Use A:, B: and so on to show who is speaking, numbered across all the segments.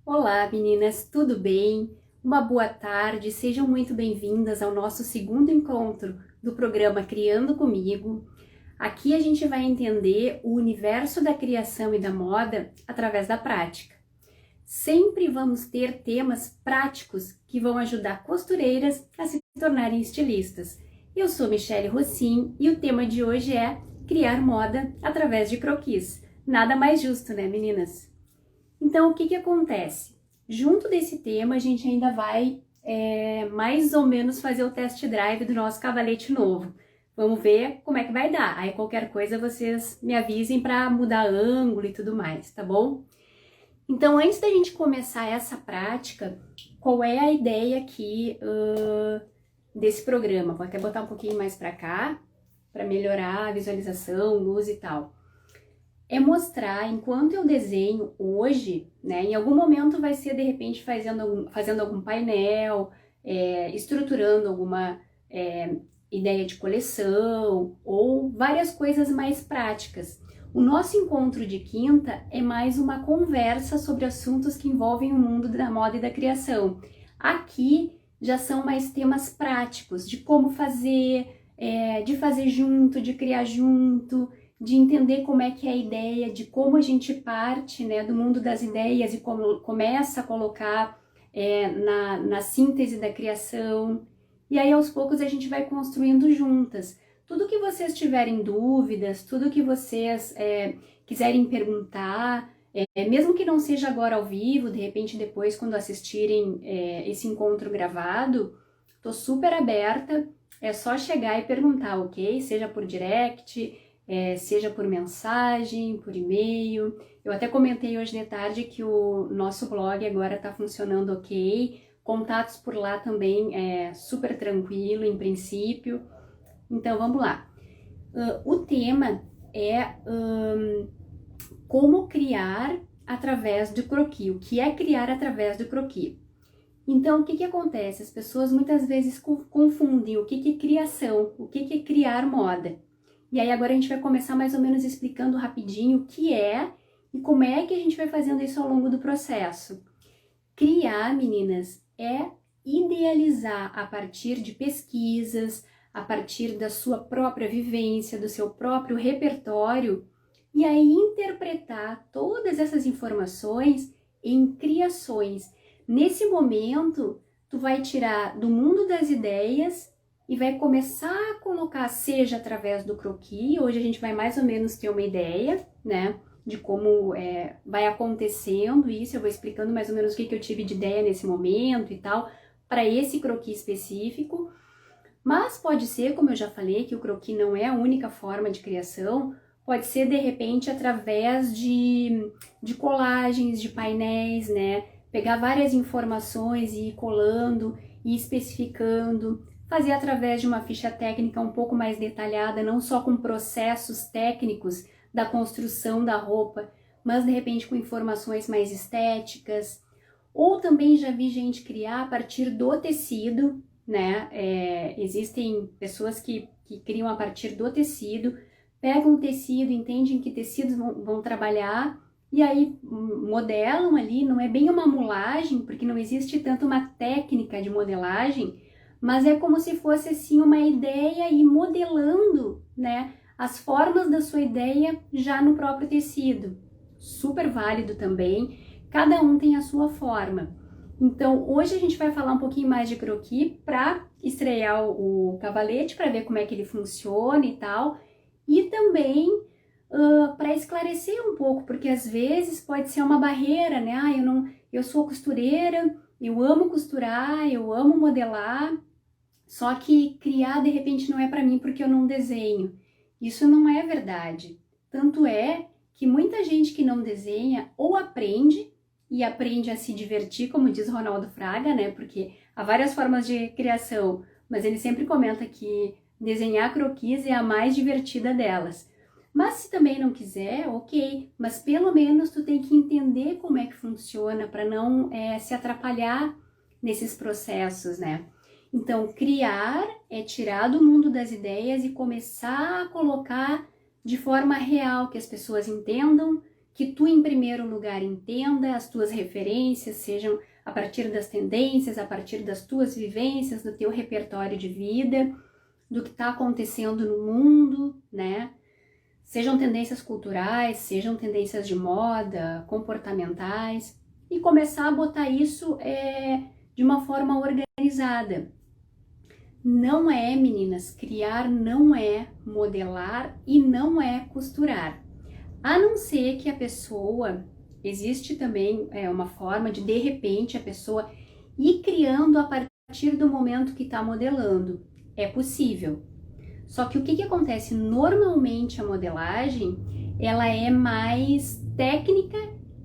A: Olá, meninas, tudo bem? Uma boa tarde, sejam muito bem-vindas ao nosso segundo encontro do programa Criando Comigo. Aqui a gente vai entender o universo da criação e da moda através da prática. Sempre vamos ter temas práticos que vão ajudar costureiras a se tornarem estilistas. Eu sou Michele Rossim e o tema de hoje é criar moda através de croquis. Nada mais justo, né, meninas? Então, o que acontece? Junto desse tema, a gente ainda vai mais ou menos fazer o test drive do nosso cavalete novo. Vamos ver como é que vai dar. Aí, qualquer coisa, vocês me avisem para mudar ângulo e tudo mais, tá bom? Então, antes da gente começar essa prática, qual é a ideia aqui desse programa? Vou até botar um pouquinho mais para cá, para melhorar a visualização, luz e tal. É mostrar, enquanto eu desenho hoje, né, em algum momento vai ser de repente fazendo algum painel, estruturando alguma ideia de coleção ou várias coisas mais práticas. O nosso encontro de quinta é mais uma conversa sobre assuntos que envolvem o mundo da moda e da criação. Aqui já são mais temas práticos, de como fazer, de fazer junto, de criar junto, de entender como é que é a ideia, de como a gente parte, né, do mundo das ideias e como começa a colocar na síntese da criação. E aí, aos poucos, a gente vai construindo juntas. Tudo que vocês tiverem dúvidas, tudo que vocês quiserem perguntar, mesmo que não seja agora ao vivo, de repente depois, quando assistirem esse encontro gravado, tô super aberta, é só chegar e perguntar, ok? Seja por direct, seja por mensagem, por e-mail. Eu até comentei hoje de tarde que o nosso blog agora está funcionando ok, contatos por lá também é super tranquilo em princípio. Então vamos lá. O tema é como criar através do croquis. O que é criar através do croquis? Então, o que acontece? As pessoas muitas vezes confundem o que é criação, o que é criar moda. E aí agora a gente vai começar mais ou menos explicando rapidinho o que é e como é que a gente vai fazendo isso ao longo do processo. Criar, meninas, é idealizar a partir de pesquisas, a partir da sua própria vivência, do seu próprio repertório, e aí interpretar todas essas informações em criações. Nesse momento, tu vai tirar do mundo das ideias e vai começar a colocar, seja através do croquis, hoje a gente vai mais ou menos ter uma ideia, né, de como vai acontecendo isso, eu vou explicando mais ou menos o que eu tive de ideia nesse momento e tal, para esse croquis específico, mas pode ser, como eu já falei, que o croquis não é a única forma de criação, pode ser de repente através de colagens, de painéis, né, pegar várias informações e ir colando e especificando, fazer através de uma ficha técnica um pouco mais detalhada, não só com processos técnicos da construção da roupa, mas de repente com informações mais estéticas. Ou também já vi gente criar a partir do tecido, né? Existem pessoas que criam a partir do tecido, pegam o tecido, entendem que tecidos vão trabalhar e aí modelam ali, não é bem uma mulagem, porque não existe tanto uma técnica de modelagem, mas é como se fosse assim uma ideia e modelando, né, as formas da sua ideia já no próprio tecido. Super válido também, cada um tem a sua forma. Então, hoje a gente vai falar um pouquinho mais de croquis para estrear o cavalete, para ver como é que ele funciona e tal, e também para esclarecer um pouco, porque às vezes pode ser uma barreira, né? Eu sou costureira, eu amo costurar, eu amo modelar, só que criar de repente não é para mim porque eu não desenho. Isso não é verdade. Tanto é que muita gente que não desenha ou aprende e aprende a se divertir, como diz Ronaldo Fraga, né? Porque há várias formas de criação, mas ele sempre comenta que desenhar croquis é a mais divertida delas. Mas se também não quiser, ok, mas pelo menos tu tem que entender como é que funciona para não se atrapalhar nesses processos, né? Então, criar é tirar do mundo das ideias e começar a colocar de forma real, que as pessoas entendam, que tu em primeiro lugar entenda as tuas referências, sejam a partir das tendências, a partir das tuas vivências, do teu repertório de vida, do que está acontecendo no mundo, né? Sejam tendências culturais, sejam tendências de moda, comportamentais, e começar a botar isso de uma forma organizada. Não é, meninas, criar não é modelar e não é costurar. A não ser que a pessoa, existe também uma forma de repente, a pessoa ir criando a partir do momento que está modelando. É possível. Só que o que acontece? Normalmente a modelagem, ela é mais técnica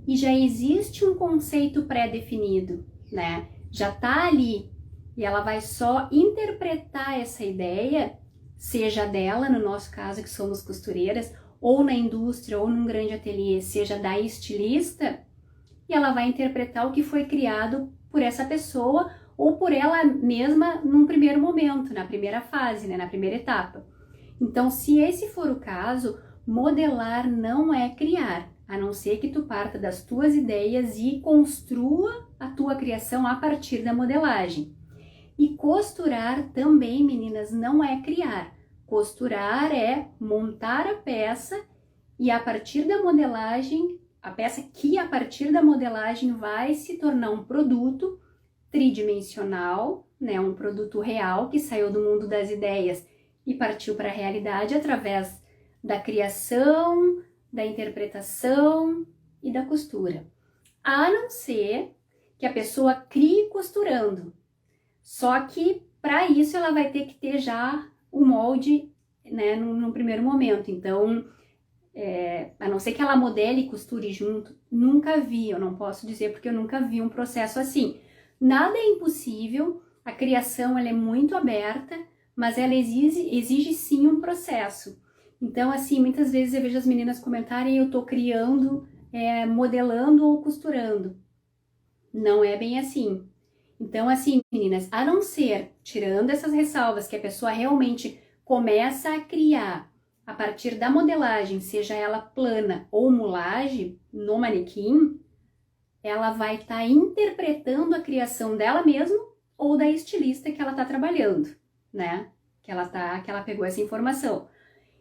A: e já existe um conceito pré-definido, né? Já tá ali e ela vai só interpretar essa ideia, seja dela, no nosso caso que somos costureiras, ou na indústria, ou num grande ateliê, seja da estilista, e ela vai interpretar o que foi criado por essa pessoa ou por ela mesma num primeiro momento, na primeira fase, né, na primeira etapa. Então, se esse for o caso, modelar não é criar, a não ser que tu parta das tuas ideias e construa a tua criação a partir da modelagem. E costurar também, meninas, não é criar. Costurar é montar a peça e a partir da modelagem, a peça que a partir da modelagem vai se tornar um produto tridimensional, né, um produto real que saiu do mundo das ideias e partiu para a realidade através da criação, da interpretação e da costura. A não ser que a pessoa crie costurando. Só que para isso ela vai ter que ter já o molde, né, no primeiro momento. Então, a não ser que ela modele e costure junto, nunca vi, eu não posso dizer porque eu nunca vi um processo assim. Nada é impossível, a criação ela é muito aberta, mas ela exige sim um processo. Então, assim, muitas vezes eu vejo as meninas comentarem, eu tô criando, modelando ou costurando. Não é bem assim. Então, assim, meninas, a não ser, tirando essas ressalvas, que a pessoa realmente começa a criar a partir da modelagem, seja ela plana ou mulagem, no manequim, ela vai estar interpretando a criação dela mesma ou da estilista que ela está trabalhando, né? Que ela pegou essa informação.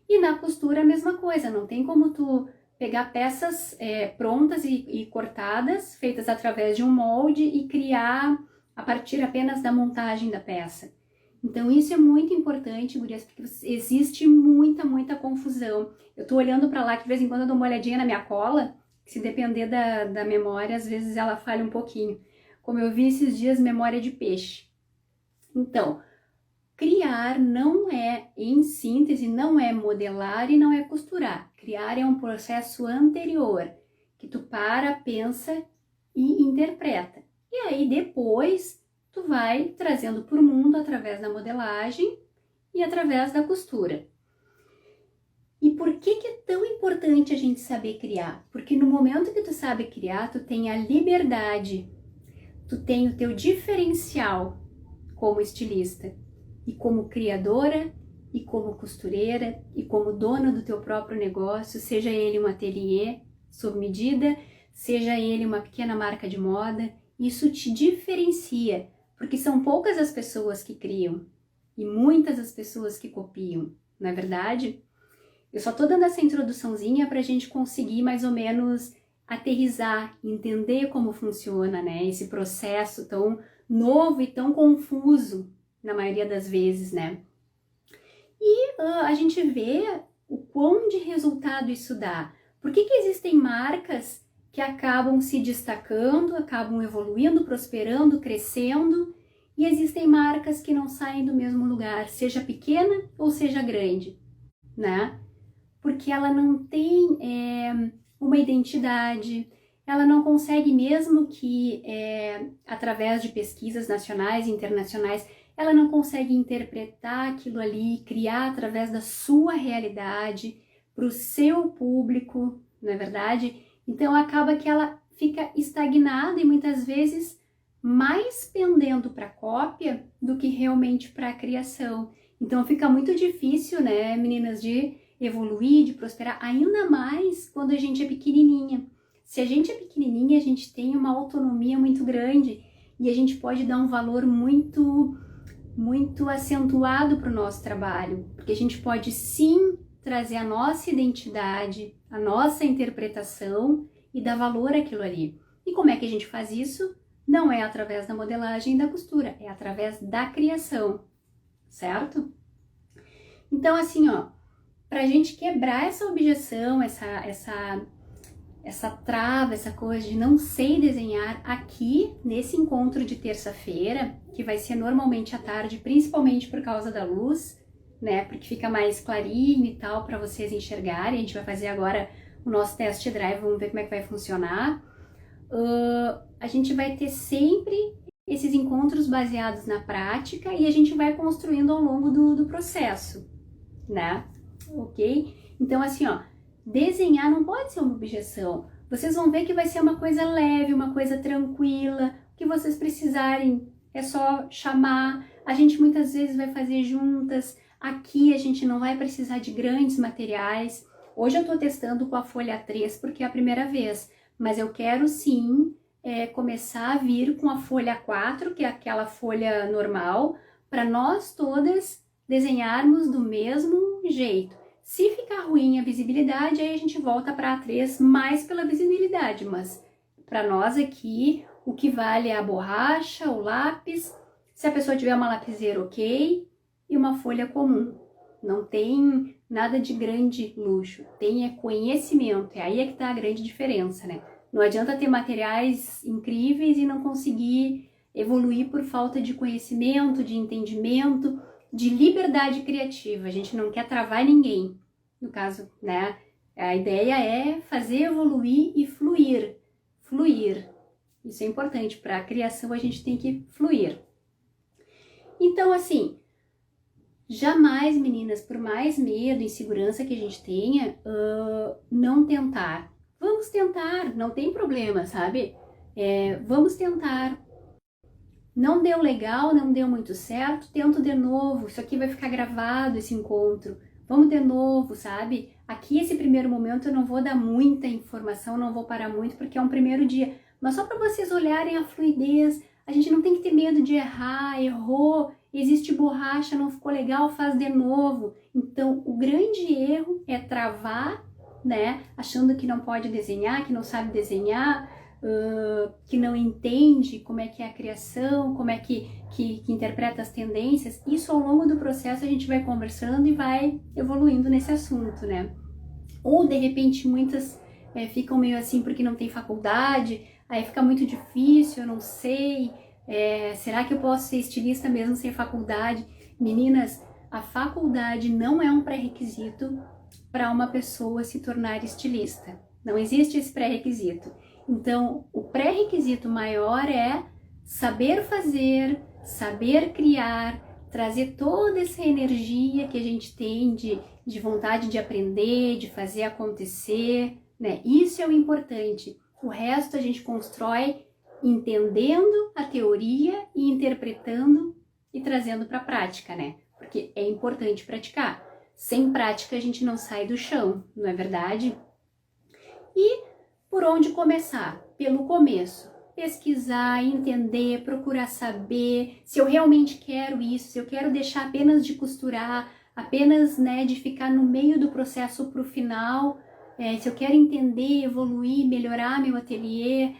A: E na costura a mesma coisa, não tem como tu pegar peças prontas e cortadas, feitas através de um molde e criar a partir apenas da montagem da peça. Então isso é muito importante, gurias, porque existe muita confusão. Eu tô olhando para lá que de vez em quando eu dou uma olhadinha na minha cola, que se depender da memória, às vezes ela falha um pouquinho. Como eu vi esses dias, memória de peixe. Então, criar não é, em síntese, não é modelar e não é costurar. Criar é um processo anterior, que tu para, pensa e interpreta. E aí depois tu vai trazendo para o mundo através da modelagem e através da costura. E por que é tão importante a gente saber criar? Porque no momento que tu sabe criar, tu tem a liberdade, tu tem o teu diferencial como estilista, e como criadora, e como costureira, e como dona do teu próprio negócio, seja ele um ateliê sob medida, seja ele uma pequena marca de moda, isso te diferencia, porque são poucas as pessoas que criam e muitas as pessoas que copiam, não é verdade? Eu só tô dando essa introduçãozinha para a gente conseguir mais ou menos aterrissar, entender como funciona, né, esse processo tão novo e tão confuso na maioria das vezes, né? E a gente vê o quão de resultado isso dá. Por que existem marcas que acabam se destacando, acabam evoluindo, prosperando, crescendo, e existem marcas que não saem do mesmo lugar, seja pequena ou seja grande, né? Porque ela não tem uma identidade, ela não consegue, mesmo que através de pesquisas nacionais e internacionais, ela não consegue interpretar aquilo ali, criar através da sua realidade, para o seu público, não é verdade? Então acaba que ela fica estagnada e muitas vezes mais pendendo para cópia do que realmente para a criação. Então fica muito difícil, né, meninas, de evoluir, de prosperar, ainda mais quando a gente é pequenininha. Se a gente é pequenininha, a gente tem uma autonomia muito grande e a gente pode dar um valor muito acentuado para o nosso trabalho, porque a gente pode sim trazer a nossa identidade, a nossa interpretação e dar valor àquilo ali. E como é que a gente faz isso? Não é através da modelagem e da costura, é através da criação, certo? Então, assim, ó, pra gente quebrar essa objeção, essa trava, essa coisa de não sei desenhar, aqui nesse encontro de terça-feira, que vai ser normalmente à tarde, principalmente por causa da luz, né? Porque fica mais clarinho e tal para vocês enxergarem. A gente vai fazer agora o nosso test drive, vamos ver como é que vai funcionar. A gente vai ter sempre esses encontros baseados na prática e a gente vai construindo ao longo do processo, né? Ok? Então, assim, ó, desenhar não pode ser uma objeção. Vocês vão ver que vai ser uma coisa leve, uma coisa tranquila. O que vocês precisarem é só chamar. A gente muitas vezes vai fazer juntas. Aqui a gente não vai precisar de grandes materiais. Hoje eu tô testando com a folha 3 porque é a primeira vez. Mas eu quero sim começar a vir com a folha 4, que é aquela folha normal, para nós todas desenharmos do mesmo jeito. Se ficar ruim a visibilidade, aí a gente volta para a A3 mais pela visibilidade, mas para nós aqui o que vale é a borracha, o lápis, se a pessoa tiver uma lapiseira, ok, e uma folha comum. Não tem nada de grande luxo, tem conhecimento, é aí que está a grande diferença, né? Não adianta ter materiais incríveis e não conseguir evoluir por falta de conhecimento, de entendimento, de liberdade criativa. A gente não quer travar ninguém, no caso, né? A ideia é fazer evoluir e fluir. Fluir. Isso é importante. Para a criação a gente tem que fluir. Então, assim, jamais, meninas, por mais medo e insegurança que a gente tenha, não tentar. Vamos tentar, não tem problema, sabe? Vamos tentar. Não deu legal, não deu muito certo, tento de novo. Isso aqui vai ficar gravado, esse encontro. Vamos de novo, sabe? Aqui, esse primeiro momento, eu não vou dar muita informação, não vou parar muito, porque é um primeiro dia. Mas só para vocês olharem a fluidez, a gente não tem que ter medo de errar, errou, existe borracha, não ficou legal, faz de novo. Então, o grande erro é travar, né? Achando que não pode desenhar, que não sabe desenhar, que não entende como é que é a criação, como é que interpreta as tendências. Isso ao longo do processo a gente vai conversando e vai evoluindo nesse assunto, né? Ou de repente muitas ficam meio assim porque não tem faculdade, aí fica muito difícil, eu não sei, será que eu posso ser estilista mesmo sem faculdade? Meninas, a faculdade não é um pré-requisito para uma pessoa se tornar estilista. Não existe esse pré-requisito. Então, o pré-requisito maior é saber fazer, saber criar, trazer toda essa energia que a gente tem de vontade de aprender, de fazer acontecer, né? Isso é o importante. O resto a gente constrói entendendo a teoria e interpretando e trazendo para a prática, né? Porque é importante praticar. Sem prática a gente não sai do chão, não é verdade? E por onde começar? Pelo começo. Pesquisar, entender, procurar saber se eu realmente quero isso, se eu quero deixar apenas de costurar, apenas, né, de ficar no meio do processo para o final, se eu quero entender, evoluir, melhorar meu ateliê,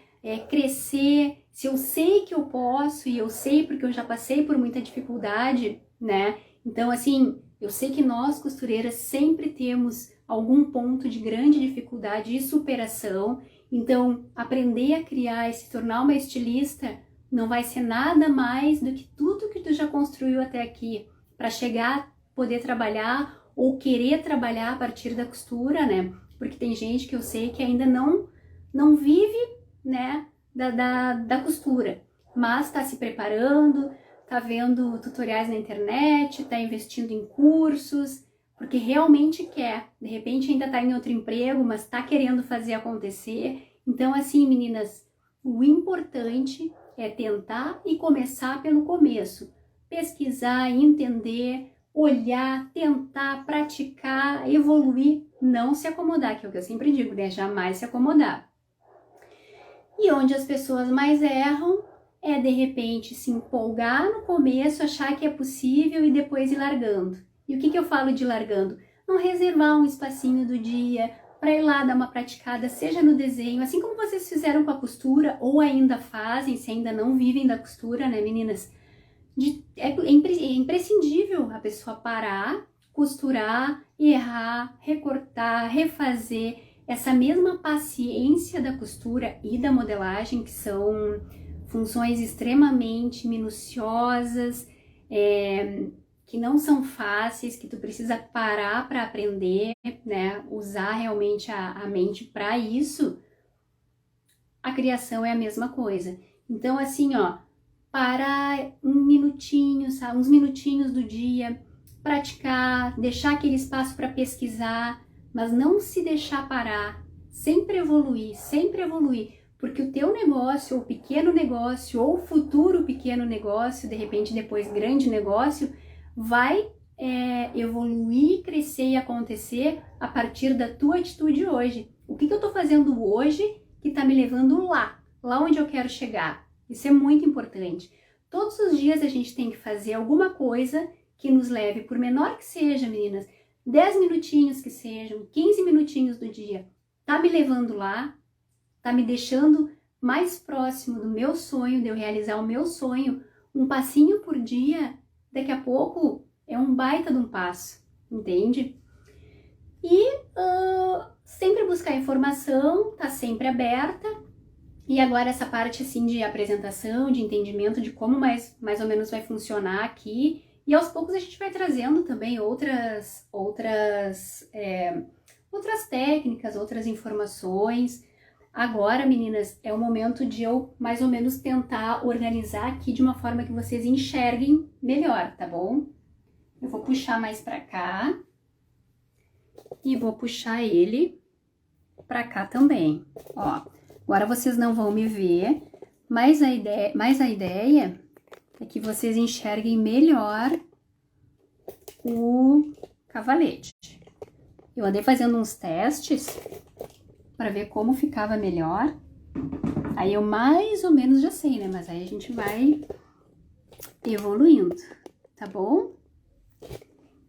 A: crescer, se eu sei que eu posso, e eu sei porque eu já passei por muita dificuldade, né? Então, assim, eu sei que nós, costureiras, sempre temos algum ponto de grande dificuldade e superação. Então, aprender a criar e se tornar uma estilista não vai ser nada mais do que tudo que tu já construiu até aqui para chegar a poder trabalhar ou querer trabalhar a partir da costura, né? Porque tem gente que eu sei que ainda não vive, né, da costura, mas está se preparando, está vendo tutoriais na internet, está investindo em cursos, porque realmente quer. De repente ainda está em outro emprego, mas está querendo fazer acontecer. Então, assim, meninas, o importante é tentar e começar pelo começo. Pesquisar, entender, olhar, tentar, praticar, evoluir, não se acomodar, que é o que eu sempre digo, né? Jamais se acomodar. E onde as pessoas mais erram é, de repente, se empolgar no começo, achar que é possível e depois ir largando. E o que eu falo de largando? Não reservar um espacinho do dia para ir lá dar uma praticada, seja no desenho, assim como vocês fizeram com a costura, ou ainda fazem, se ainda não vivem da costura, né, meninas? É imprescindível a pessoa parar, costurar, errar, recortar, refazer. Essa mesma paciência da costura e da modelagem, que são funções extremamente minuciosas, que não são fáceis, que tu precisa parar para aprender, né? Usar realmente a mente para isso. A criação é a mesma coisa. Então, assim, ó, parar um minutinho, sabe? Uns minutinhos do dia, praticar, deixar aquele espaço para pesquisar, mas não se deixar parar, sempre evoluir, porque o teu negócio, ou pequeno negócio, ou futuro pequeno negócio, de repente depois grande negócio, vai evoluir, crescer e acontecer a partir da tua atitude hoje. O que eu tô fazendo hoje que tá me levando lá onde eu quero chegar? Isso é muito importante. Todos os dias a gente tem que fazer alguma coisa que nos leve, por menor que seja, meninas, 10 minutinhos que sejam, 15 minutinhos do dia, tá me levando lá, tá me deixando mais próximo do meu sonho, de eu realizar o meu sonho, um passinho por dia, daqui a pouco é um baita de um passo, entende? E sempre buscar informação, tá sempre aberta. E agora essa parte assim de apresentação, de entendimento de como mais ou menos vai funcionar aqui. E aos poucos a gente vai trazendo também outras técnicas, outras informações. Agora, meninas, é o momento de eu mais ou menos tentar organizar aqui de uma forma que vocês enxerguem melhor, tá bom? Eu vou puxar mais pra cá e vou puxar ele pra cá também, ó. Agora vocês não vão me ver, mas a ideia é que vocês enxerguem melhor o cavalete. Eu andei fazendo uns testes para ver como ficava melhor. Aí eu mais ou menos já sei, né? Mas aí a gente vai evoluindo, tá bom?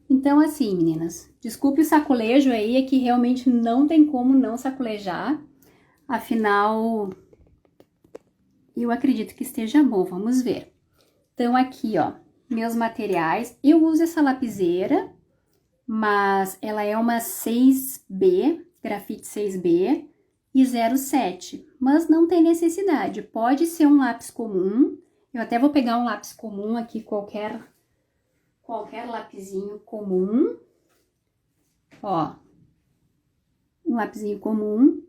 A: Então assim, meninas, desculpe o sacolejo aí, é que realmente não tem como não sacolejar. Afinal, eu acredito que esteja bom, vamos ver. Então, aqui, ó, meus materiais. Eu uso essa lapiseira, mas ela é uma 6B, grafite 6B e 07. Mas não tem necessidade, pode ser um lápis comum. Eu até vou pegar um lápis comum aqui, qualquer lapisinho comum. Ó, um lapisinho comum.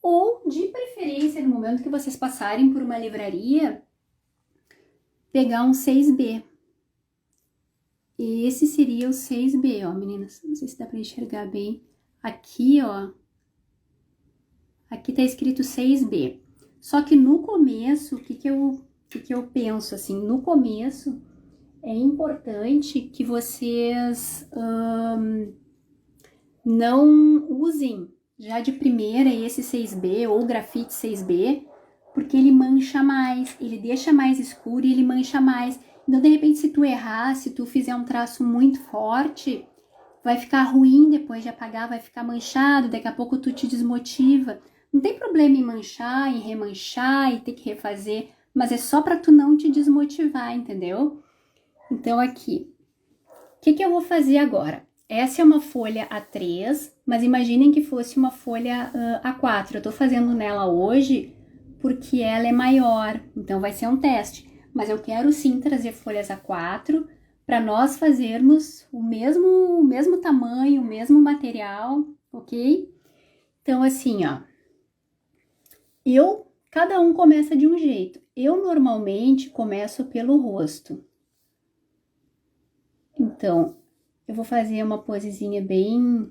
A: Ou, de preferência, no momento que vocês passarem por uma livraria, pegar um 6B. Esse seria o 6B, ó, meninas. Não sei se dá pra enxergar bem. Aqui, ó. Aqui tá escrito 6B. Só que no começo, o que eu penso, assim? No começo, é importante que vocês não usem já de primeira esse 6B ou grafite 6B, porque ele mancha mais, ele deixa mais escuro e ele mancha mais. Então, de repente, se tu errar, se tu fizer um traço muito forte, vai ficar ruim depois de apagar, vai ficar manchado, daqui a pouco tu te desmotiva. Não tem problema em manchar, em remanchar e ter que refazer, mas é só para tu não te desmotivar, entendeu? Então, aqui, o que eu vou fazer agora? Essa é uma folha A3, mas imaginem que fosse uma folha A4. Eu tô fazendo nela hoje porque ela é maior, então vai ser um teste. Mas eu quero sim trazer folhas A4 para nós fazermos o mesmo tamanho, o mesmo material, ok? Então, assim, ó. Cada um começa de um jeito. Eu normalmente começo pelo rosto. Então, eu vou fazer uma posezinha bem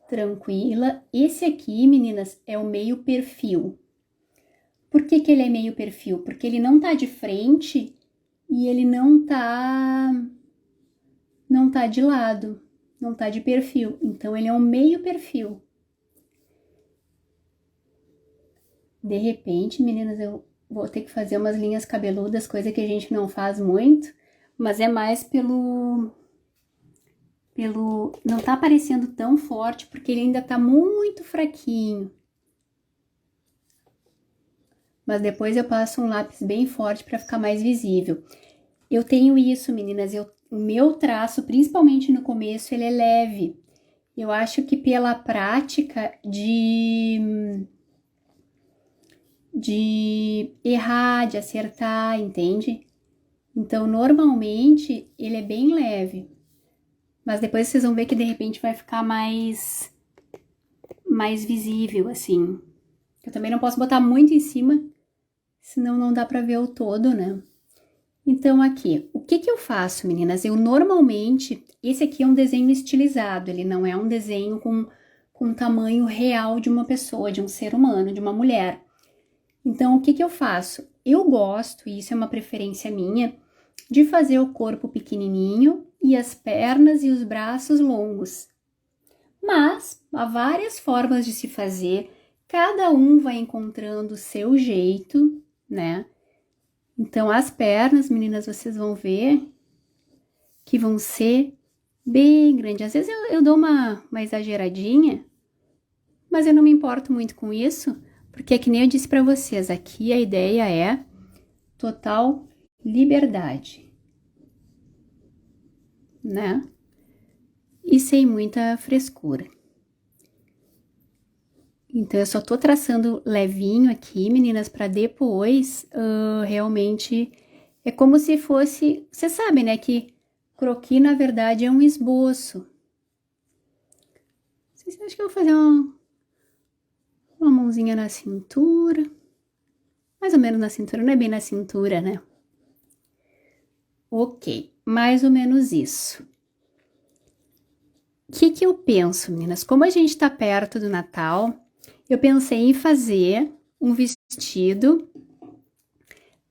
A: tranquila. Esse aqui, meninas, é o meio perfil. Por que ele é meio perfil? Porque ele não tá de frente e ele não não tá de lado, não tá de perfil. Então, ele é um meio perfil. De repente, meninas, eu vou ter que fazer umas linhas cabeludas, coisa que a gente não faz muito, mas é mais pelo não tá aparecendo tão forte, porque ele ainda tá muito fraquinho. Mas depois eu passo um lápis bem forte para ficar mais visível. Eu tenho isso, meninas, o meu traço, principalmente no começo, ele é leve. Eu acho que pela prática de errar, de acertar, entende? Então, normalmente, ele é bem leve. Mas depois vocês vão ver que de repente vai ficar mais visível, assim. Eu também não posso botar muito em cima, senão não dá pra ver o todo, né? Então, aqui, o que eu faço, meninas? Eu normalmente, esse aqui é um desenho estilizado, ele não é um desenho com o tamanho real de uma pessoa, de um ser humano, de uma mulher. Então, o que eu faço? Eu gosto, e isso é uma preferência minha, de fazer o corpo pequenininho e as pernas e os braços longos. Mas há várias formas de se fazer, cada um vai encontrando o seu jeito, né? Então, as pernas, meninas, vocês vão ver que vão ser bem grandes. Às vezes eu dou uma exageradinha, mas eu não me importo muito com isso, porque é que nem eu disse para vocês, aqui a ideia é total liberdade, né? E sem muita frescura. Então, eu só tô traçando levinho aqui, meninas, para depois realmente... É como se fosse... Vocês sabem, né, que croquis, na verdade, é um esboço. Vocês acham que eu vou fazer uma mãozinha na cintura? Mais ou menos na cintura, não é bem na cintura, né? Ok, mais ou menos isso. O que eu penso, meninas? Como a gente tá perto do Natal, eu pensei em fazer um vestido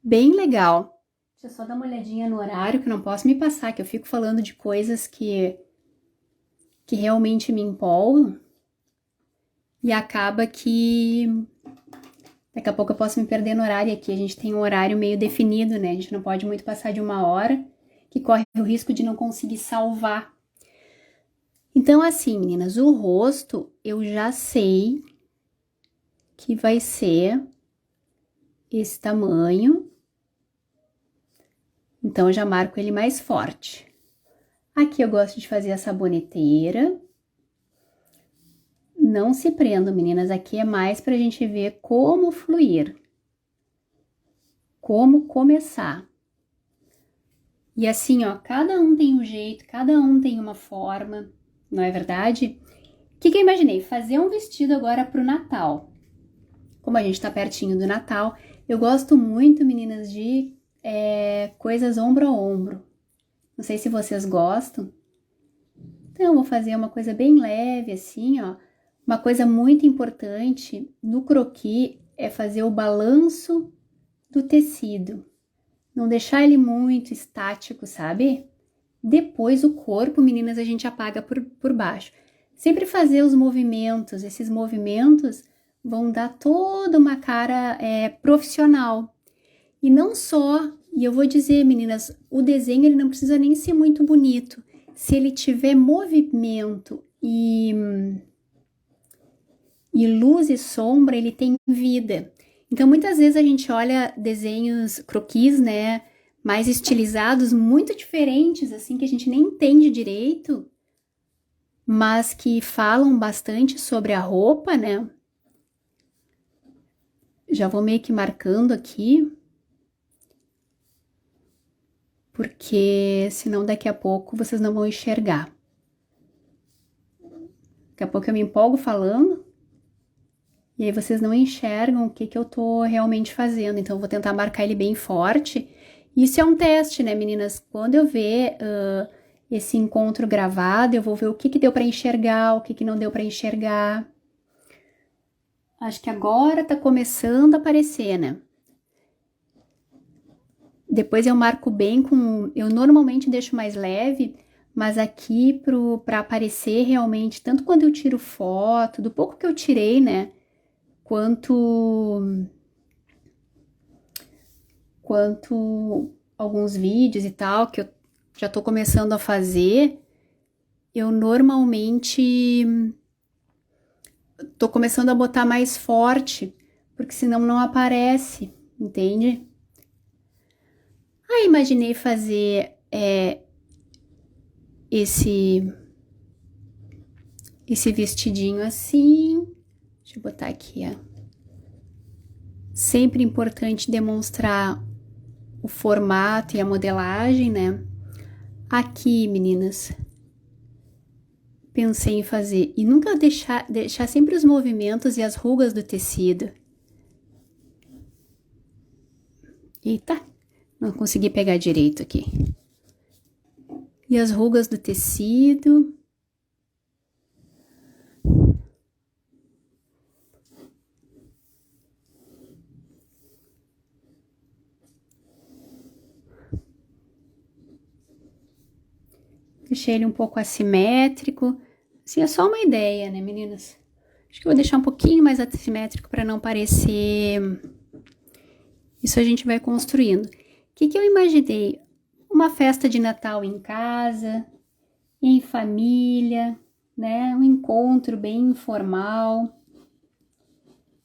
A: bem legal. Deixa eu só dar uma olhadinha no horário, que eu não posso me passar, que eu fico falando de coisas que realmente me empolgam. E acaba que daqui a pouco eu posso me perder no horário aqui. A gente tem um horário meio definido, né? A gente não pode muito passar de 1 hora, que corre o risco de não conseguir salvar. Então, assim, meninas, o rosto eu já sei que vai ser esse tamanho. Então, eu já marco ele mais forte. Aqui eu gosto de fazer a saboneteira. Não se prendam, meninas, aqui é mais pra gente ver como fluir. Como começar. E assim, ó, cada um tem um jeito, cada um tem uma forma, não é verdade? O que eu imaginei? Fazer um vestido agora pro Natal. Como a gente tá pertinho do Natal, eu gosto muito, meninas, de coisas ombro a ombro. Não sei se vocês gostam. Então, eu vou fazer uma coisa bem leve, assim, ó. Uma coisa muito importante no croquis é fazer o balanço do tecido. Não deixar ele muito estático, sabe? Depois o corpo, meninas, a gente apaga por baixo. Sempre fazer os movimentos, esses movimentos vão dar toda uma cara profissional. E não só, e eu vou dizer, meninas, o desenho ele não precisa nem ser muito bonito. Se ele tiver movimento e luz e sombra, ele tem vida. Então, muitas vezes a gente olha desenhos croquis, né, mais estilizados, muito diferentes, assim, que a gente nem entende direito, mas que falam bastante sobre a roupa, né? Já vou meio que marcando aqui, porque senão daqui a pouco vocês não vão enxergar. Daqui a pouco eu me empolgo falando, e aí vocês não enxergam o que eu tô realmente fazendo. Então, eu vou tentar marcar ele bem forte. Isso é um teste, né, meninas? Quando eu ver esse encontro gravado, eu vou ver o que deu para enxergar, o que não deu para enxergar. Acho que agora tá começando a aparecer, né? Depois eu marco bem com... Eu normalmente deixo mais leve, Mas aqui para aparecer realmente, tanto quando eu tiro foto, do pouco que eu tirei, né? Quanto alguns vídeos e tal, que eu já tô começando a fazer, eu normalmente tô começando a botar mais forte, porque senão não aparece, entende? Aí imaginei fazer esse vestidinho assim. Deixa eu botar aqui, ó. Sempre importante demonstrar o formato e a modelagem, né? Aqui, meninas, pensei em fazer e nunca deixar sempre os movimentos e as rugas do tecido. Eita, não consegui pegar direito aqui. E as rugas do tecido. Deixei ele um pouco assimétrico. Assim, é só uma ideia, né, meninas? Acho que eu vou deixar um pouquinho mais assimétrico para não parecer... Isso a gente vai construindo. O que eu imaginei? Uma festa de Natal em casa, em família, né? Um encontro bem informal,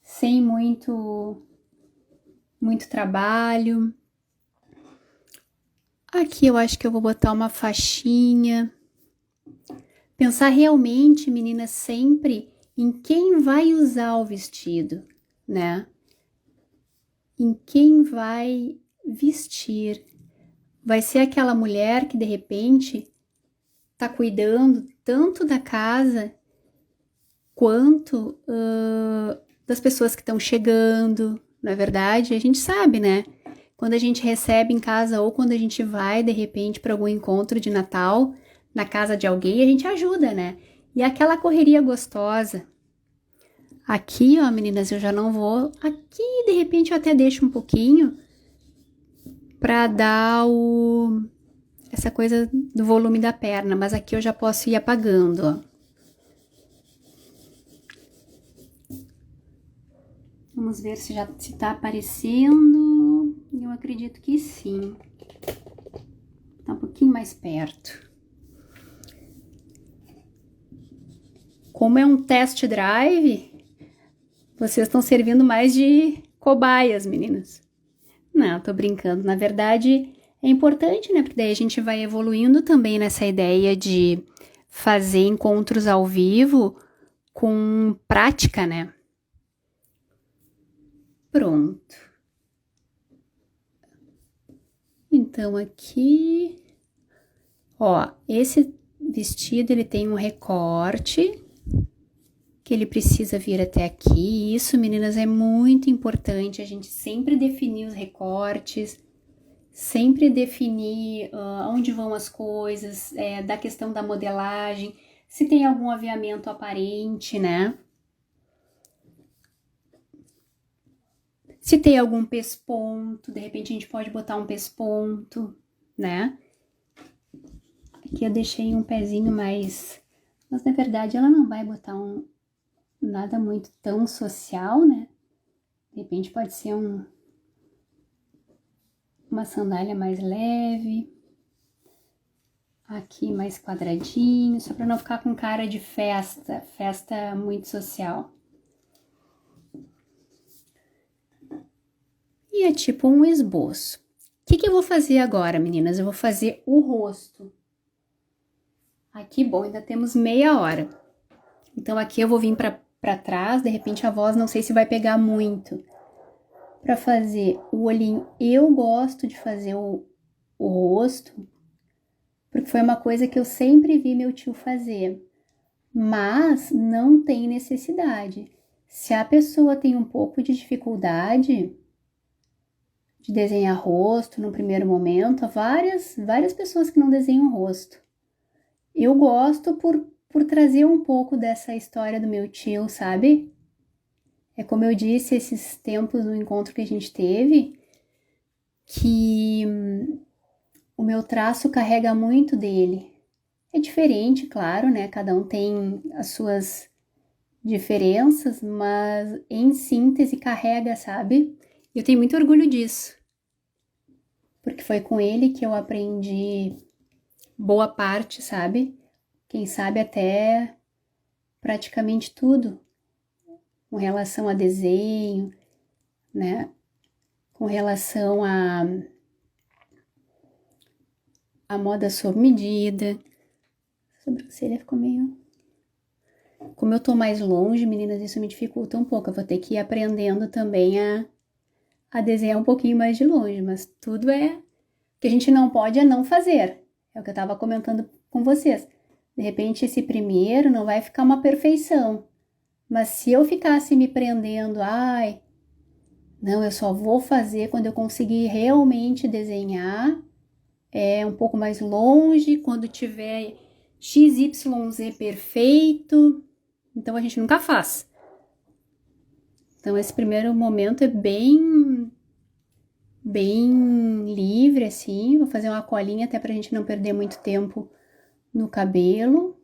A: sem muito trabalho. Aqui eu acho que eu vou botar uma faixinha. Pensar realmente, meninas, sempre em quem vai usar o vestido, né? Em quem vai vestir. Vai ser aquela mulher que de repente tá cuidando tanto da casa quanto das pessoas que estão chegando, não é verdade? A gente sabe, né? Quando a gente recebe em casa ou quando a gente vai de repente para algum encontro de Natal na casa de alguém, a gente ajuda, né? E aquela correria gostosa. Aqui, ó, meninas, eu já não vou. Aqui, de repente, eu até deixo um pouquinho para dar essa coisa do volume da perna, mas aqui eu já posso ir apagando, ó. Vamos ver se tá aparecendo. Eu acredito que sim. Tá um pouquinho mais perto. Como é um test drive, vocês estão servindo mais de cobaias, meninas. Não, tô brincando. Na verdade, é importante, né? Porque daí a gente vai evoluindo também nessa ideia de fazer encontros ao vivo com prática, né? Pronto. Então, aqui... Ó, esse vestido, ele tem um recorte que ele precisa vir até aqui. Isso, meninas, é muito importante. A gente sempre definir os recortes, sempre definir onde vão as coisas, da questão da modelagem, se tem algum aviamento aparente, né? Se tem algum pesponto, de repente a gente pode botar um pesponto, né? Aqui eu deixei um pezinho mais... Mas, na verdade, ela não vai botar nada muito tão social, né? De repente pode ser uma sandália mais leve. Aqui mais quadradinho, só para não ficar com cara de festa muito social. E é tipo um esboço. O que eu vou fazer agora, meninas? Eu vou fazer o rosto. Aqui, bom, ainda temos meia hora. Então, aqui eu vou vir para trás, de repente a voz não sei se vai pegar muito. Para fazer o olhinho, eu gosto de fazer o rosto, porque foi uma coisa que eu sempre vi meu tio fazer. Mas não tem necessidade. Se a pessoa tem um pouco de dificuldade de desenhar rosto no primeiro momento, há várias pessoas que não desenham rosto. Eu gosto por trazer um pouco dessa história do meu tio, sabe? É como eu disse esses tempos no encontro que a gente teve, que o meu traço carrega muito dele. É diferente, claro, né? Cada um tem as suas diferenças, mas em síntese carrega, sabe? Eu tenho muito orgulho disso, porque foi com ele que eu aprendi boa parte, sabe? Quem sabe até praticamente tudo com relação a desenho, né? Com relação a moda sob medida. A sobrancelha ficou meio... Como eu tô mais longe, meninas, isso me dificulta um pouco. Eu vou ter que ir aprendendo também a desenhar um pouquinho mais de longe, mas tudo é... O que a gente não pode é não fazer. É o que eu tava comentando com vocês. De repente, esse primeiro não vai ficar uma perfeição. Mas se eu ficasse me prendendo, ai, não, eu só vou fazer quando eu conseguir realmente desenhar, um pouco mais longe, quando tiver XYZ perfeito. Então a gente nunca faz. Então esse primeiro momento é bem livre, assim. Vou fazer uma colinha até pra gente não perder muito tempo no cabelo.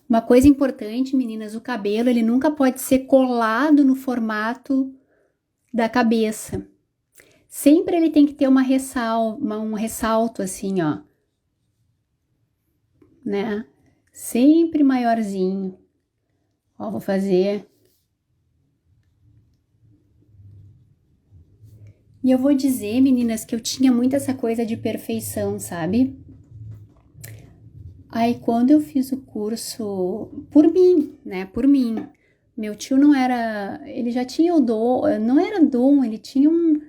A: Uma coisa importante, meninas, o cabelo ele nunca pode ser colado no formato da cabeça. Sempre ele tem que ter um ressalto assim, ó, né? Sempre maiorzinho. Ó, vou fazer. E eu vou dizer, meninas, que eu tinha muito essa coisa de perfeição, sabe? Aí quando eu fiz o curso por mim, né? Por mim. Meu tio não era, ele já tinha o dom, não era dom, ele tinha um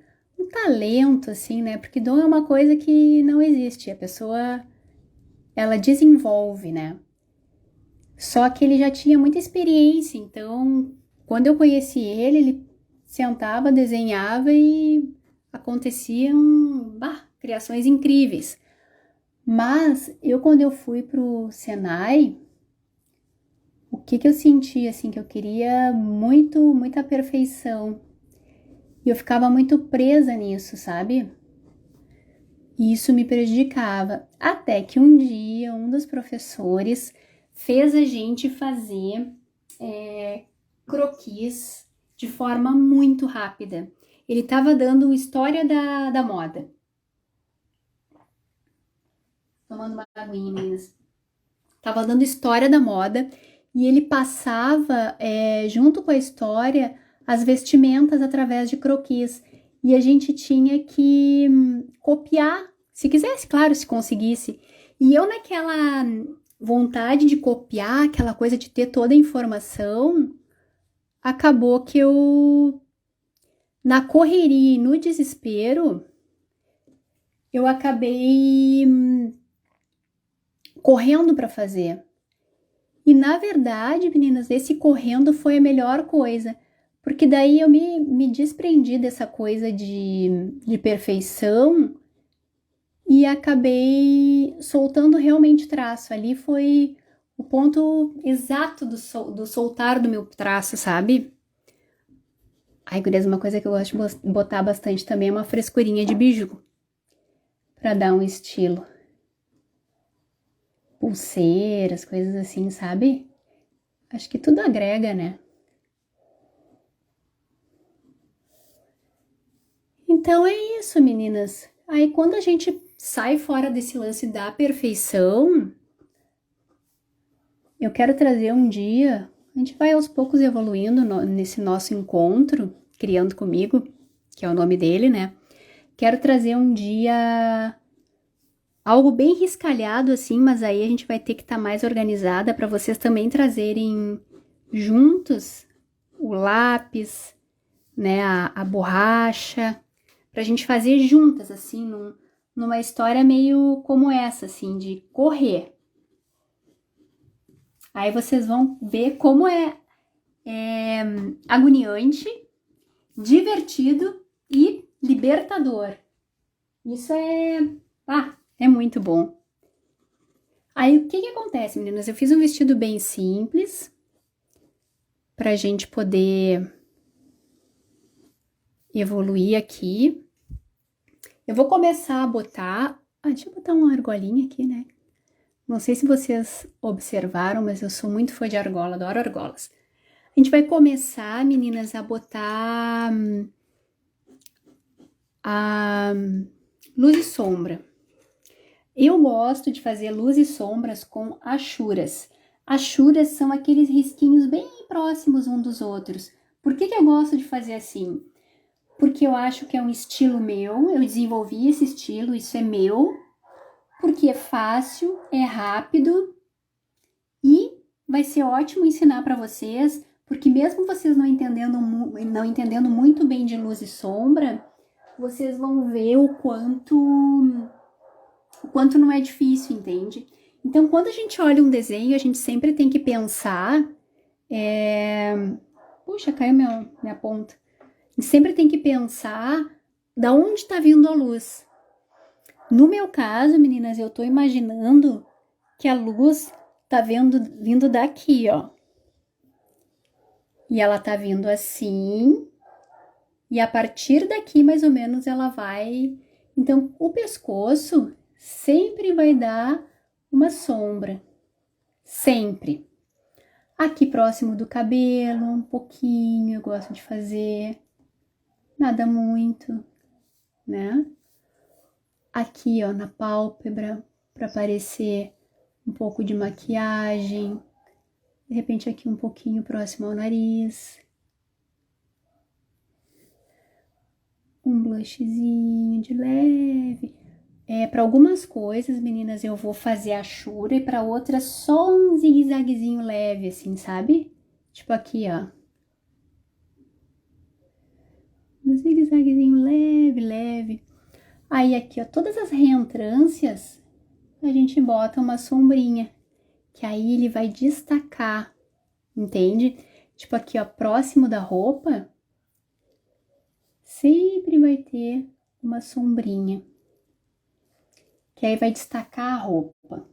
A: talento, assim, né? Porque dom é uma coisa que não existe, a pessoa, ela desenvolve, né? Só que ele já tinha muita experiência, então, quando eu conheci ele sentava, desenhava e aconteciam, criações incríveis. Mas quando eu fui pro Senai, o que eu senti, assim, que eu queria muita perfeição. E eu ficava muito presa nisso, sabe? E isso me prejudicava. Até que um dia, um dos professores fez a gente fazer croquis de forma muito rápida. Ele estava dando história da moda. Tomando uma aguinha, meninas. Tava dando história da moda e ele passava, junto com a história, as vestimentas através de croquis. E a gente tinha que copiar, se quisesse, claro, se conseguisse. E eu naquela vontade de copiar, aquela coisa de ter toda a informação, acabou que eu, na correria e no desespero, eu acabei correndo para fazer. E na verdade, meninas, esse correndo foi a melhor coisa, porque daí eu me desprendi dessa coisa de perfeição e acabei soltando realmente traço. Ali foi o ponto exato do soltar do meu traço, sabe? Ai, gurias, uma coisa que eu gosto de botar bastante também é uma frescurinha de biju, pra dar um estilo. Pulseiras, coisas assim, sabe? Acho que tudo agrega, né? Então é isso, meninas. Aí quando a gente sai fora desse lance da perfeição, eu quero trazer um dia, a gente vai aos poucos evoluindo nesse nosso encontro, Criando Comigo, que é o nome dele, né? Quero trazer um dia algo bem riscalhado assim, mas aí a gente vai ter que estar mais organizada para vocês também trazerem juntos o lápis, né, a borracha, pra gente fazer juntas, assim, numa história meio como essa, assim, de correr. Aí vocês vão ver como é agoniante, divertido e libertador. Isso é muito bom. Aí o que acontece, meninas? Eu fiz um vestido bem simples pra gente poder evoluir aqui. Eu vou começar a botar... deixa eu botar uma argolinha aqui, né? Não sei se vocês observaram, mas eu sou muito fã de argola, adoro argolas. A gente vai começar, meninas, a botar a luz e sombra. Eu gosto de fazer luz e sombras com achuras. Achuras são aqueles risquinhos bem próximos uns dos outros. Por que eu gosto de fazer assim? Porque eu acho que é um estilo meu, eu desenvolvi esse estilo, isso é meu, porque é fácil, é rápido e vai ser ótimo ensinar para vocês, porque mesmo vocês não entendendo muito bem de luz e sombra, vocês vão ver o quanto não é difícil, entende? Então, quando a gente olha um desenho, a gente sempre tem que pensar, puxa, caiu minha ponta. A gente sempre tem que pensar da onde está vindo a luz. No meu caso, meninas, eu tô imaginando que a luz tá vindo daqui, ó. E ela tá vindo assim, e a partir daqui, mais ou menos, ela vai... Então, o pescoço sempre vai dar uma sombra. Sempre. Aqui próximo do cabelo, um pouquinho, eu gosto de fazer. Nada muito, né? Aqui, ó, na pálpebra, para aparecer um pouco de maquiagem. De repente aqui um pouquinho próximo ao nariz. Um blushzinho de leve. Para algumas coisas, meninas, eu vou fazer a achura e para outras só um zigue-zaguezinho leve, assim, sabe? Tipo aqui, ó. Um zigue-zaguezinho leve, leve. Aí aqui, ó, todas as reentrâncias, a gente bota uma sombrinha, que aí ele vai destacar, entende? Tipo aqui, ó, próximo da roupa, sempre vai ter uma sombrinha, que aí vai destacar a roupa.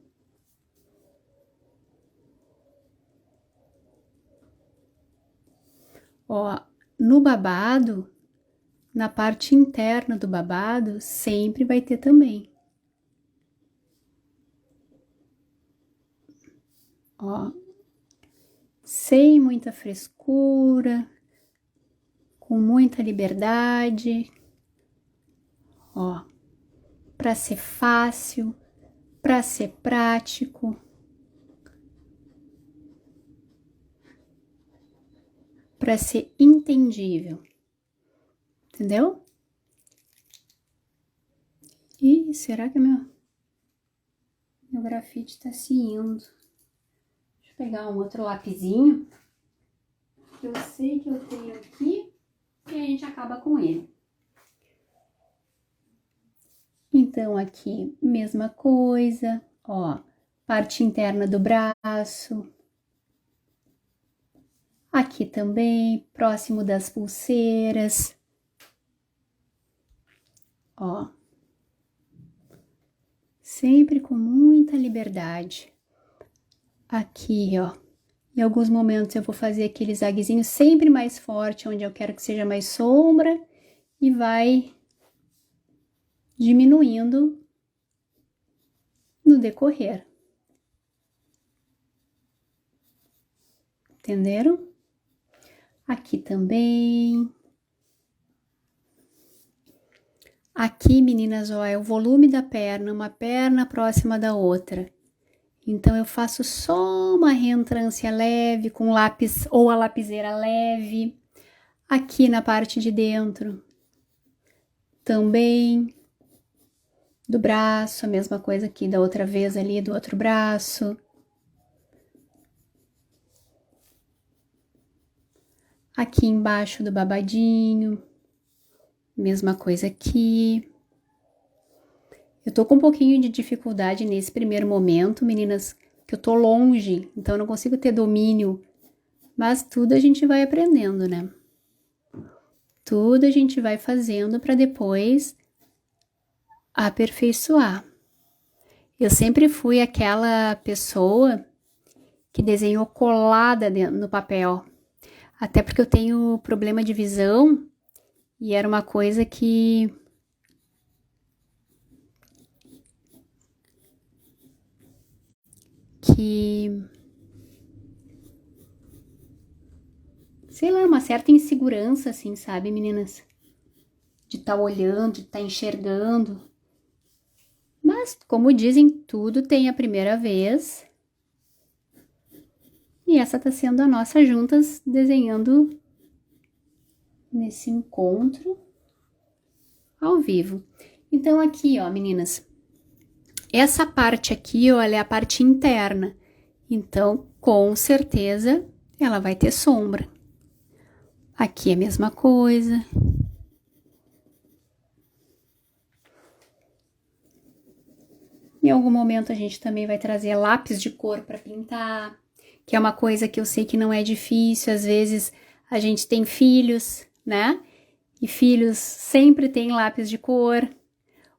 A: Ó, no babado, na parte interna do babado, sempre vai ter também. Ó, sem muita frescura, com muita liberdade, ó, para ser fácil, para ser prático. Para ser entendível, entendeu? Ih, será que meu grafite tá se indo? Deixa eu pegar um outro lapisinho, que eu sei que eu tenho aqui, e a gente acaba com ele. Então, aqui, mesma coisa, ó, parte interna do braço. Aqui também, próximo das pulseiras. Ó. Sempre com muita liberdade. Aqui, ó. Em alguns momentos eu vou fazer aquele zaguezinho sempre mais forte, onde eu quero que seja mais sombra, e vai diminuindo no decorrer. Entenderam? Aqui também. Aqui, meninas, ó, é o volume da perna, uma perna próxima da outra. Então, eu faço só uma reentrância leve com lápis ou a lapiseira leve. Aqui na parte de dentro também. Do braço, a mesma coisa aqui da outra vez ali, do outro braço. Aqui embaixo do babadinho. Mesma coisa aqui. Eu tô com um pouquinho de dificuldade nesse primeiro momento, meninas, que eu tô longe, então eu não consigo ter domínio. Mas tudo a gente vai aprendendo, né? Tudo a gente vai fazendo para depois aperfeiçoar. Eu sempre fui aquela pessoa que desenhou colada no papel. Até porque eu tenho problema de visão e era uma coisa que que, sei lá, uma certa insegurança, assim, sabe, meninas? De estar olhando, de estar enxergando. Mas, como dizem, tudo tem a primeira vez. E essa tá sendo a nossa juntas desenhando nesse encontro ao vivo. Então, aqui, ó, meninas, essa parte aqui, ó, ela é a parte interna. Então, com certeza, ela vai ter sombra. Aqui é a mesma coisa. Em algum momento a gente também vai trazer lápis de cor para pintar, que é uma coisa que eu sei que não é difícil. Às vezes a gente tem filhos, né? E filhos sempre têm lápis de cor.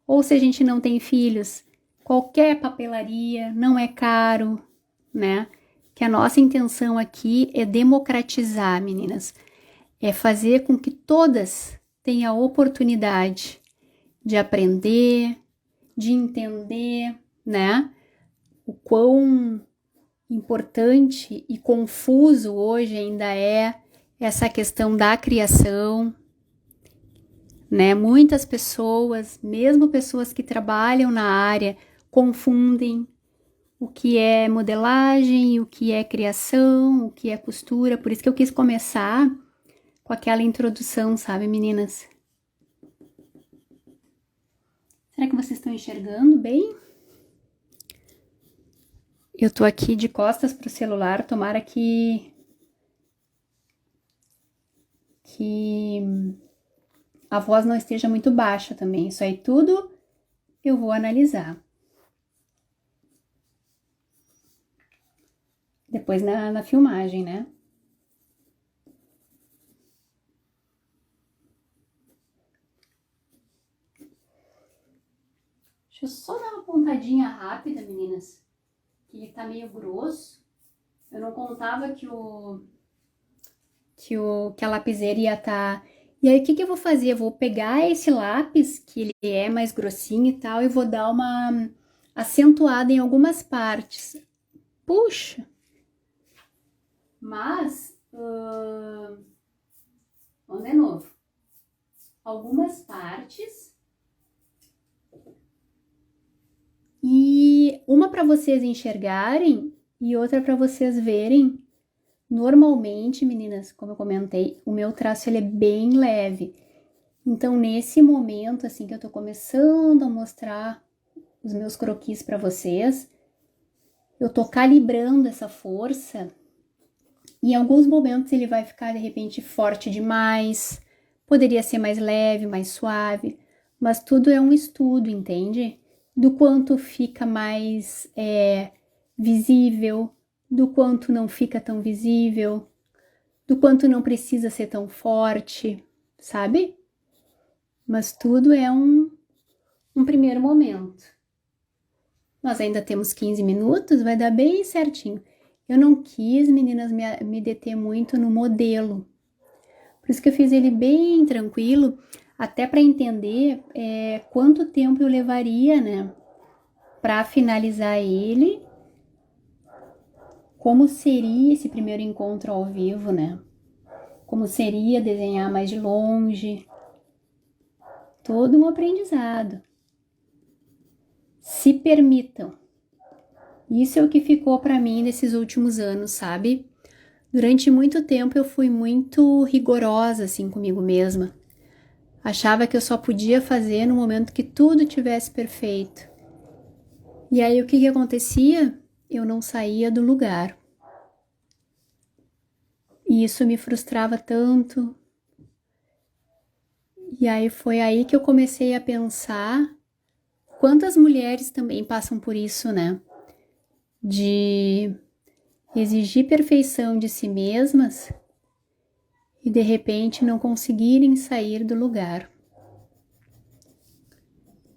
A: Ou se a gente não tem filhos, qualquer papelaria, não é caro, né? Que a nossa intenção aqui é democratizar, meninas. É fazer com que todas tenham a oportunidade de aprender, de entender, né? O quão importante e confuso hoje ainda é essa questão da criação, né? Muitas pessoas, mesmo pessoas que trabalham na área, confundem o que é modelagem, o que é criação, o que é costura. Por isso que eu quis começar com aquela introdução, sabe, meninas? Será que vocês estão enxergando bem? Eu tô aqui de costas pro celular, tomara que a voz não esteja muito baixa também. Isso aí tudo eu vou analisar. Depois na filmagem, né? Deixa eu só dar uma pontadinha rápida, meninas. Que ele tá meio grosso. Eu não contava que a lapiseira ia estar... E aí, o que eu vou fazer? Eu vou pegar esse lápis, que ele é mais grossinho e tal, e vou dar uma acentuada em algumas partes. Puxa! Mas, vamos de novo. Algumas partes. E uma para vocês enxergarem e outra para vocês verem. Normalmente, meninas, como eu comentei, o meu traço ele é bem leve. Então, nesse momento, assim, que eu tô começando a mostrar os meus croquis para vocês, eu tô calibrando essa força. E em alguns momentos ele vai ficar, de repente, forte demais. Poderia ser mais leve, mais suave. Mas tudo é um estudo, entende? Do quanto fica mais visível, do quanto não fica tão visível, do quanto não precisa ser tão forte, sabe? Mas tudo é um primeiro momento. Nós ainda temos 15 minutos, vai dar bem certinho. Eu não quis, meninas, me deter muito no modelo. Por isso que eu fiz ele bem tranquilo, até para entender quanto tempo eu levaria, né? Para finalizar ele. Como seria esse primeiro encontro ao vivo, né? Como seria desenhar mais de longe. Todo um aprendizado. Se permitam. Isso é o que ficou para mim nesses últimos anos, sabe? Durante muito tempo eu fui muito rigorosa assim comigo mesma. Achava que eu só podia fazer no momento que tudo tivesse perfeito. E aí o que acontecia? Eu não saía do lugar. E isso me frustrava tanto. E aí foi aí que eu comecei a pensar quantas mulheres também passam por isso, né? De exigir perfeição de si mesmas e de repente não conseguirem sair do lugar.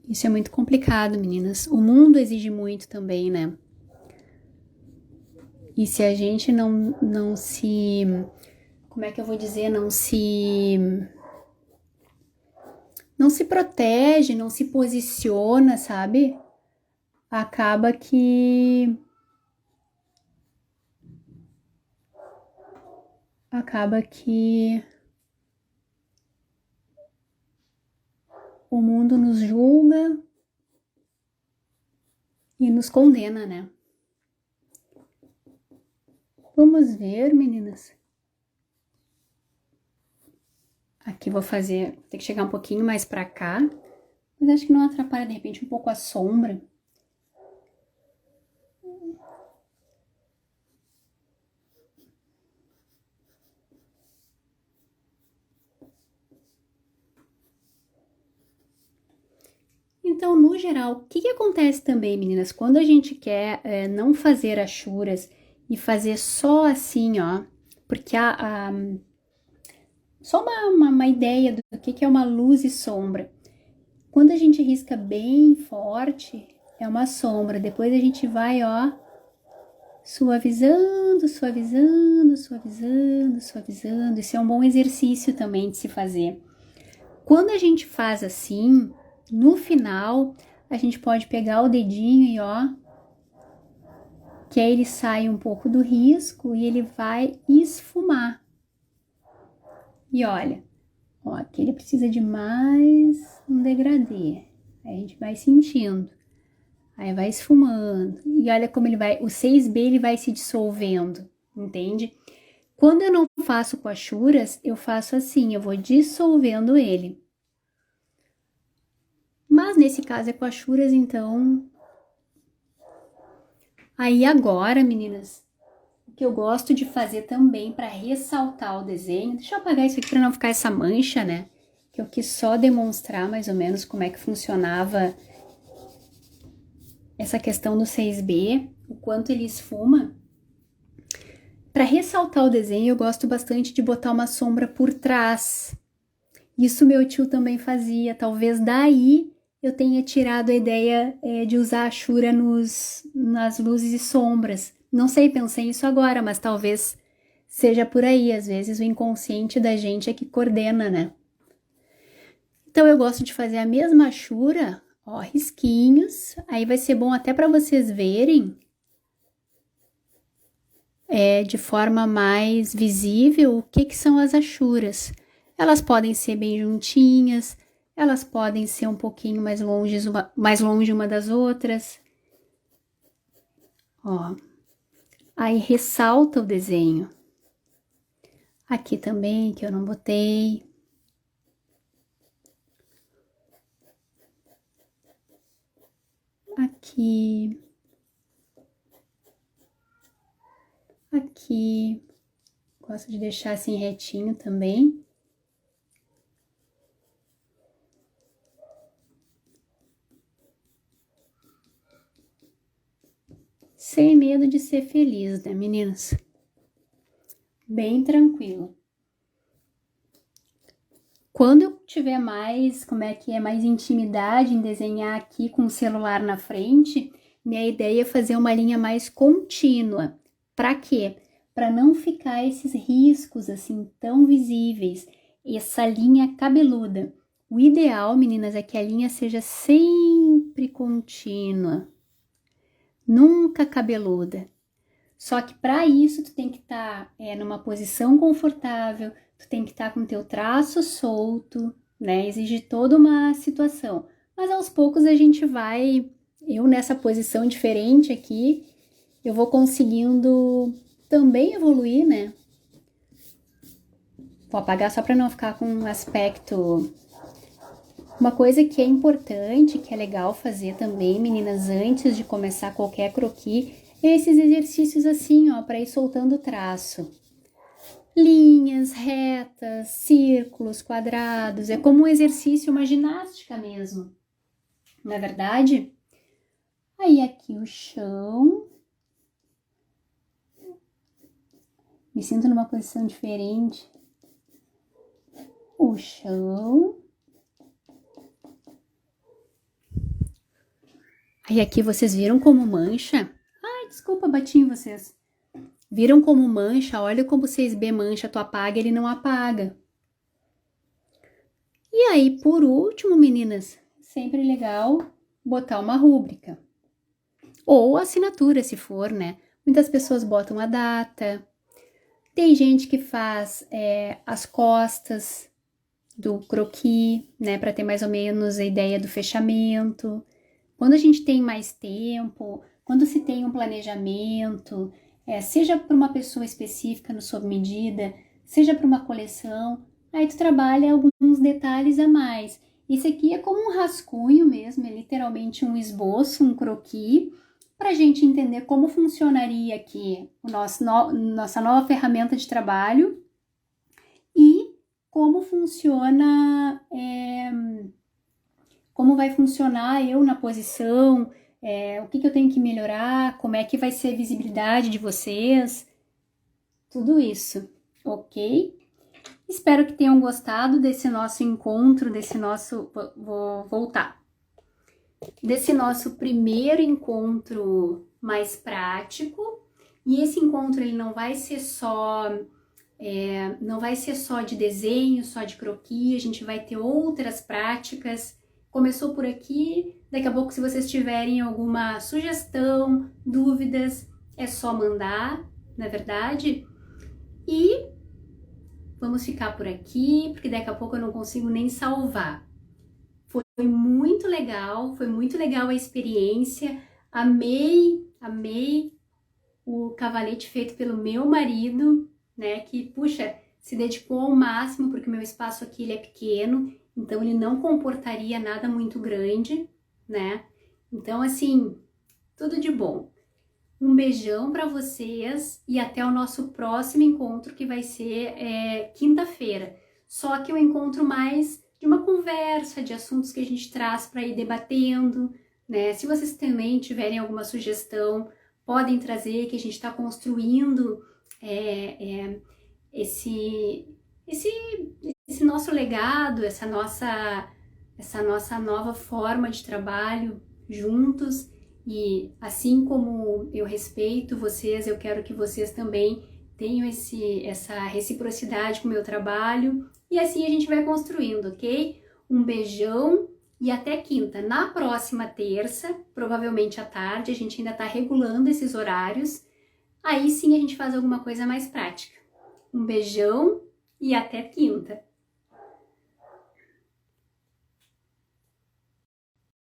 A: Isso é muito complicado, meninas. O mundo exige muito também, né? E se a gente não se... Como é que eu vou dizer? Não se protege, não se posiciona, sabe? Acaba que acaba que o mundo nos julga e nos condena, né? Vamos ver, meninas. Aqui vou ter que chegar um pouquinho mais pra cá, mas acho que não atrapalha, de repente, um pouco a sombra. Então, no geral, o que acontece também, meninas? Quando a gente quer não fazer achuras e fazer só assim, ó, porque só uma ideia do que é uma luz e sombra. Quando a gente risca bem forte, é uma sombra. Depois a gente vai, ó, suavizando, suavizando, suavizando, suavizando. Isso é um bom exercício também de se fazer. Quando a gente faz assim, no final, a gente pode pegar o dedinho e ó, que aí ele sai um pouco do risco e ele vai esfumar. E olha, ó, aqui ele precisa de mais um degradê. Aí a gente vai sentindo. Aí vai esfumando. E olha como ele vai, o 6B ele vai se dissolvendo, entende? Quando eu não faço com achuras, eu faço assim, eu vou dissolvendo ele. Mas nesse caso é com achuras, então... Aí agora, meninas, o que eu gosto de fazer também para ressaltar o desenho... Deixa eu apagar isso aqui para não ficar essa mancha, né? Que eu quis só demonstrar mais ou menos como é que funcionava essa questão do 6B, o quanto ele esfuma. Para ressaltar o desenho, eu gosto bastante de botar uma sombra por trás. Isso meu tio também fazia, talvez daí eu tenha tirado a ideia de usar a achura nas luzes e sombras. Não sei, pensei nisso agora, mas talvez seja por aí. Às vezes o inconsciente da gente é que coordena, né? Então eu gosto de fazer a mesma achura, ó, risquinhos. Aí vai ser bom até para vocês verem de forma mais visível o que são as achuras. Elas podem ser bem juntinhas, elas podem ser um pouquinho mais longe uma das outras. Ó, aí ressalta o desenho. Aqui também, que eu não botei. Aqui. Aqui. Gosto de deixar assim retinho também. Sem medo de ser feliz, né, meninas? Bem tranquilo. Quando eu tiver mais, mais intimidade em desenhar aqui com o celular na frente, minha ideia é fazer uma linha mais contínua. Para quê? Para não ficar esses riscos assim tão visíveis, essa linha cabeluda. O ideal, meninas, é que a linha seja sempre contínua, nunca cabeluda. Só que para isso tu tem que estar numa posição confortável, tu tem que estar com teu traço solto, né? Exige toda uma situação. Mas aos poucos a gente vai, eu nessa posição diferente aqui, eu vou conseguindo também evoluir, né? Vou apagar só para não ficar com um aspecto... Uma coisa que é importante, que é legal fazer também, meninas, antes de começar qualquer croquis, esses exercícios assim, ó, para ir soltando o traço. Linhas, retas, círculos, quadrados, é como um exercício, uma ginástica mesmo, não é verdade? Aí aqui o chão. Me sinto numa posição diferente. O chão. Aí aqui vocês viram como mancha? Ai, desculpa, bati em vocês. Viram como mancha? Olha como o 6B mancha, tu apaga, ele não apaga. E aí, por último, meninas, sempre legal botar uma rúbrica. Ou assinatura, se for, né? Muitas pessoas botam a data. Tem gente que faz as costas do croquis, né, para ter mais ou menos a ideia do fechamento. Quando a gente tem mais tempo, quando se tem um planejamento, seja para uma pessoa específica no sob medida, seja para uma coleção, aí tu trabalha alguns detalhes a mais. Esse aqui é como um rascunho mesmo, é literalmente um esboço, um croquis, para a gente entender como funcionaria aqui nossa nova ferramenta de trabalho e como funciona, como vai funcionar eu na posição, o que eu tenho que melhorar, como é que vai ser a visibilidade de vocês, tudo isso, ok? Espero que tenham gostado desse nosso encontro, vou voltar, desse nosso primeiro encontro mais prático. E esse encontro ele não vai ser só de desenho, só de croquis, a gente vai ter outras práticas. Começou por aqui, daqui a pouco se vocês tiverem alguma sugestão, dúvidas, é só mandar, não é verdade? E vamos ficar por aqui, porque daqui a pouco eu não consigo nem salvar. Foi muito legal a experiência, amei o cavalete feito pelo meu marido, né, que, puxa, se dedicou ao máximo, porque o meu espaço aqui ele é pequeno, então ele não comportaria nada muito grande, né, então assim, tudo de bom. Um beijão para vocês e até o nosso próximo encontro, que vai ser quinta-feira, só que um encontro mais de uma conversa, de assuntos que a gente traz para ir debatendo, né, se vocês também tiverem alguma sugestão, podem trazer, que a gente está construindo esse nosso legado, essa nossa nova forma de trabalho juntos. E assim como eu respeito vocês, eu quero que vocês também tenham essa reciprocidade com o meu trabalho. E assim a gente vai construindo, ok? Um beijão e até quinta. Na próxima terça, provavelmente à tarde, a gente ainda está regulando esses horários. Aí sim a gente faz alguma coisa mais prática. Um beijão e até quinta!